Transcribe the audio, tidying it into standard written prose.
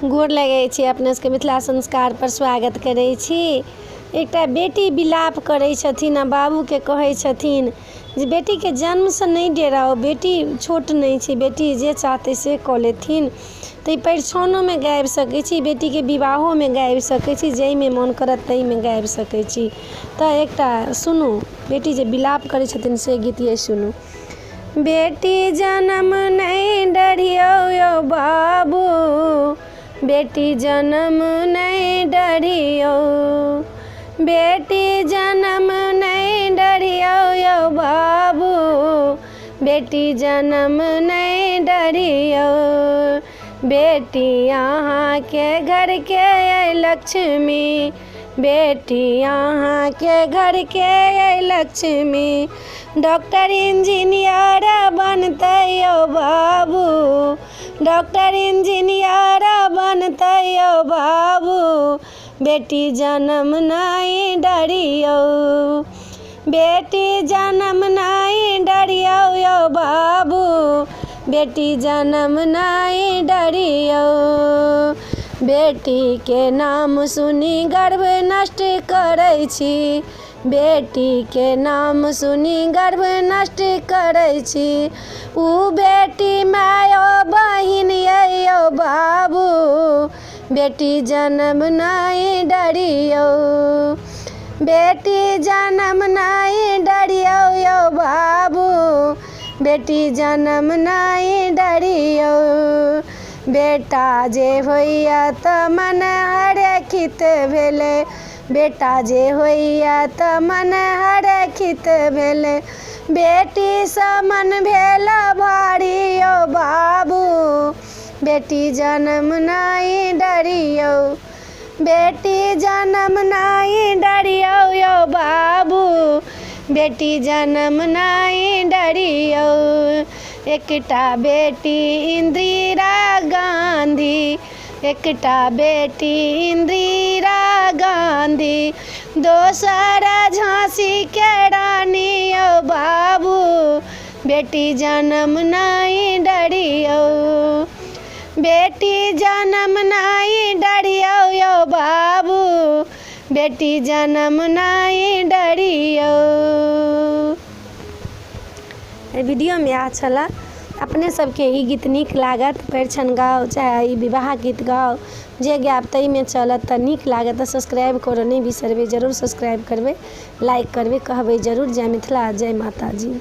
गोर लगै छी, अपने सबके मिथिला संस्कार पर स्वागत करै छी। एकटा बेटी विलाप करै छथिन आ बाबूके कहै छथिन जे बेटीके जन्मसँ नहीं डेराओ, बेटी छोट नहीं छै, बेटी जे चाहतै से कऽ लेथिन। ताहि परिछनोमे गाबि सकै छी, बेटीके विवाहोमे गाबि सकै छी, जाहिमे मोन करत ताहिमे गाबि सकै छी। तऽ एकटा सुनू, बेटी जे विलाप करै छथिन से गीत ये सुनू। बेटी जन्म नहीं डरियौ यौ बाबू, बेटी जन्म नहीं डरियौ, बेटी जन्म नहीं डरियौ यौ बाबू, बेटी जन्म नहीं डरियौ। बेटी अहाँके घरके अइ लक्ष्मी, बेटी अहाँके घरके अइ लक्ष्मी। डॉक्टर इंजीनियर बनतै यौ बाबू, डॉक्टर इंजीनियर बनतै यौ बाबू, बेटी जन्म नहीं डरियौ, बेटी जन्म नहीं डरियौ यौ बाबू, बेटी जन्म नहीं डरियौ। बेटीके नाम सुनी गर्भ नष्ट करै छी, बेटीके नाम सुनी गर्भ नष्ट करै छी। उ बेटी मायो बहिन यौ बाबू, बेटी जन्म नहीं डरियौ, बेटी जन्म नहीं डरियौ यौ बाबू, बेटी जन्म नहीं डरियौ। बेटा जे होइया तऽ मन हरखित भेलै, बेटा जे होइया तऽ मन हरखित भेलै। बेटी सँ मन भेल भारी यौ बाबू, बेटी जन्म नहीं डरियौ, बेटी जन्म नहीं डरियौ यौ बाबू, बेटी जन्म नहीं डरियौ। एकटा बेटी इंदिरा गांधी, एकटा बेटी इंदिरा गांधी, दोसर झांसी के रानी यौ बाबू, बेटी जन्म नहीं डरियौ, बेटी जन्म नहीं डरियौ यौ बाबू, बेटी जन्म नहीं डरियौ। वीडियो में इएह छलै। अपने सबके ई गीत नीक लागत, परिछन गाओ चाहे ई विवाह गीत गाओ, जे गायब ताहिमे चलत तऽ नीक लागत तऽ सब्सक्राइब करऽ नहीं बिसरबै, जरूर सब्सक्राइब करबै, लाइक करबै, कहबै जरूर जय मिथिला, जय माता जी।